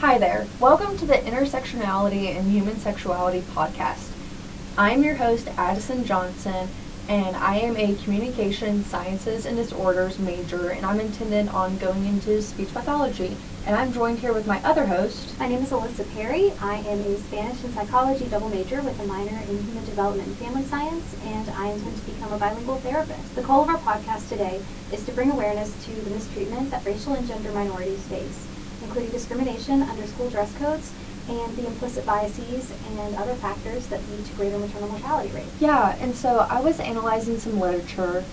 Hi there. Welcome to the Intersectionality and Human Sexuality podcast. I'm your host, Addison Johnson, and I am a communication sciences and disorders major, and I'm intended on going into speech pathology. And I'm joined here with my other host. My name is Alyssa Perry. I am a Spanish and psychology double major with a minor in human development and family science, and I intend to become a bilingual therapist. The goal of our podcast today is to bring awareness to the mistreatment that racial and gender minorities face, including discrimination under school dress codes and the implicit biases and other factors that lead to greater maternal mortality rates. Yeah, and so I was analyzing some literature,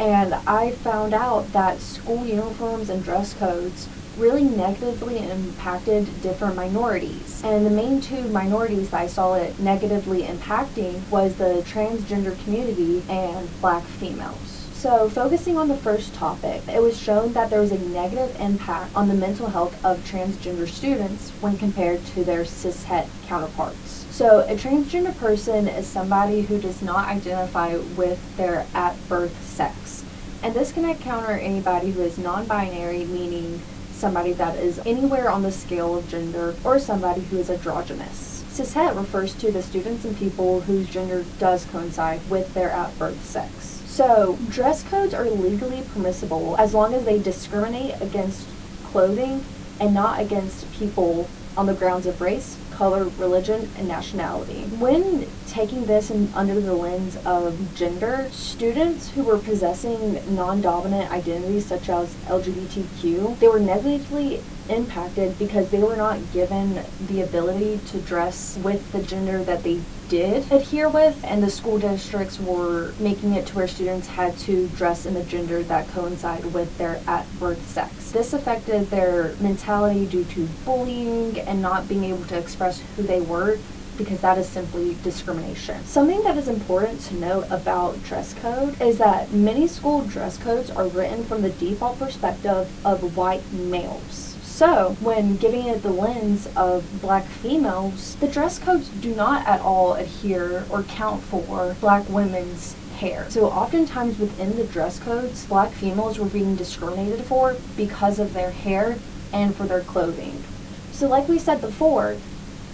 and I found out that school uniforms and dress codes really negatively impacted different minorities. And the main two minorities that I saw it negatively impacting was the transgender community and Black females. So focusing on the first topic, it was shown that there was a negative impact on the mental health of transgender students when compared to their cishet counterparts. So a transgender person is somebody who does not identify with their at-birth sex. And this can encounter anybody who is non-binary, meaning somebody that is anywhere on the scale of gender, or somebody who is androgynous. Cishet refers to the students and people whose gender does coincide with their at-birth sex. So, dress codes are legally permissible as long as they discriminate against clothing and not against people on the grounds of race, color, religion, and nationality. When taking this under the lens of gender, students who were possessing non-dominant identities such as LGBTQ, they were negatively impacted because they were not given the ability to dress with the gender that they did adhere with, and the school districts were making it to where students had to dress in the gender that coincided with their at-birth sex. This affected their mentality due to bullying and not being able to express who they were, because that is simply discrimination. Something that is important to note about dress code is that many school dress codes are written from the default perspective of white males. So, when giving it the lens of Black females, the dress codes do not at all adhere or count for Black women's hair. So oftentimes within the dress codes, Black females were being discriminated for because of their hair and for their clothing. So like we said before,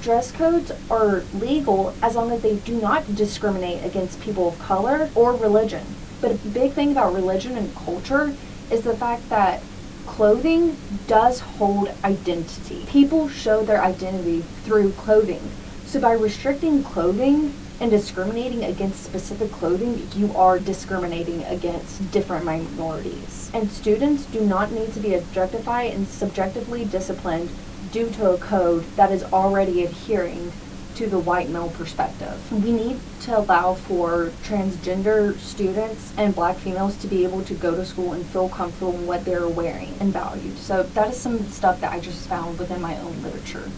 dress codes are legal as long as they do not discriminate against people of color or religion. But a big thing about religion and culture is the fact that clothing does hold identity. People show their identity through clothing. So by restricting clothing and discriminating against specific clothing, you are discriminating against different minorities. And students do not need to be objectified and subjectively disciplined due to a code that is already adhering to the white male perspective. We need to allow for transgender students and Black females to be able to go to school and feel comfortable in what they're wearing and valued. So that is some stuff that I just found within my own literature.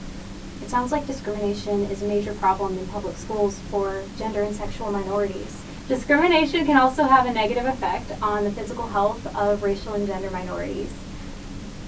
It sounds like discrimination is a major problem in public schools for gender and sexual minorities. Discrimination can also have a negative effect on the physical health of racial and gender minorities.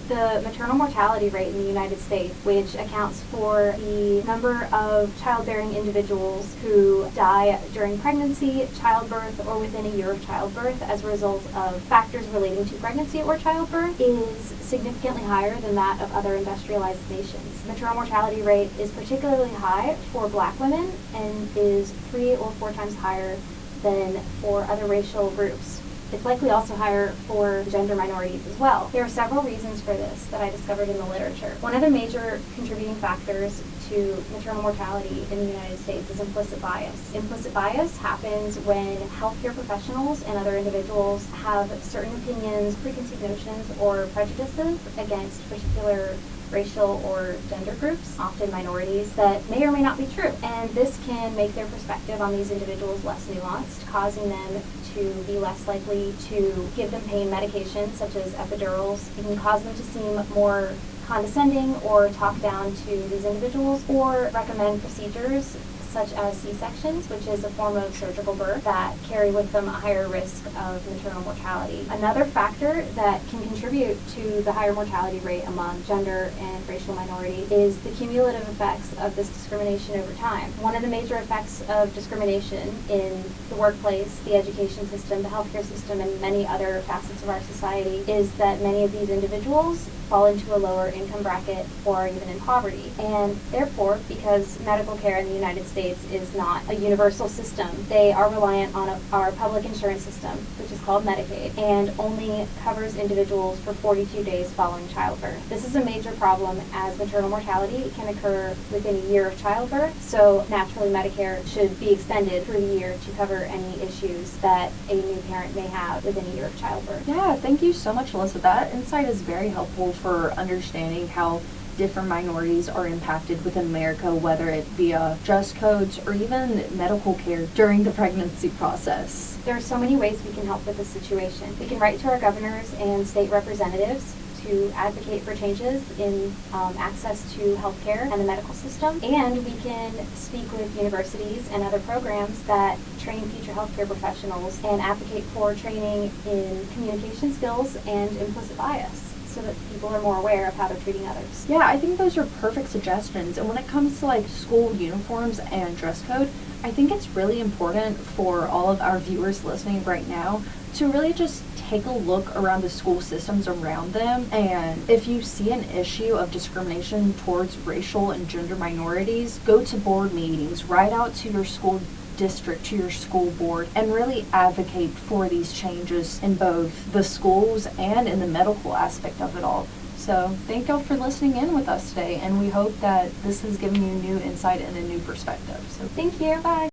The maternal mortality rate in the United States, which accounts for the number of childbearing individuals who die during pregnancy, childbirth, or within a year of childbirth as a result of factors relating to pregnancy or childbirth, is significantly higher than that of other industrialized nations. The maternal mortality rate is particularly high for Black women and is 3 or 4 times higher than for other racial groups. It's likely also higher for gender minorities as well. There are several reasons for this that I discovered in the literature. One of the major contributing factors to maternal mortality in the United States is implicit bias. Implicit bias happens when healthcare professionals and other individuals have certain opinions, preconceived notions, or prejudices against particular racial or gender groups, often minorities, that may or may not be true. And this can make their perspective on these individuals less nuanced, causing them to be less likely to give them pain medications such as epidurals. It can cause them to seem more condescending or talk down to these individuals, or recommend procedures such as C-sections, which is a form of surgical birth that carry with them a higher risk of maternal mortality. Another factor that can contribute to the higher mortality rate among gender and racial minorities is the cumulative effects of this discrimination over time. One of the major effects of discrimination in the workplace, the education system, the healthcare system, and many other facets of our society is that many of these individuals fall into a lower income bracket or even in poverty. And therefore, because medical care in the United States is not a universal system, they are reliant on our public insurance system, which is called Medicaid, and only covers individuals for 42 days following childbirth. This is a major problem as maternal mortality can occur within a year of childbirth, so naturally Medicare should be extended through the year to cover any issues that a new parent may have within a year of childbirth. Yeah, thank you so much, Alyssa. That insight is very helpful for understanding how different minorities are impacted within America, whether it via dress codes or even medical care during the pregnancy process. There are so many ways we can help with this situation. We can write to our governors and state representatives to advocate for changes in access to healthcare and the medical system, and we can speak with universities and other programs that train future healthcare professionals and advocate for training in communication skills and implicit bias, so that people are more aware of how they're treating others. Yeah, I think those are perfect suggestions. And when it comes to like school uniforms and dress code, I think it's really important for all of our viewers listening right now to really just take a look around the school systems around them. And if you see an issue of discrimination towards racial and gender minorities, go to board meetings, write out to your school district, to your school board, and really advocate for these changes in both the schools and in the medical aspect of it all. So thank y'all for listening in with us today, and we hope that this has given you new insight and a new perspective. So Thank you. Bye.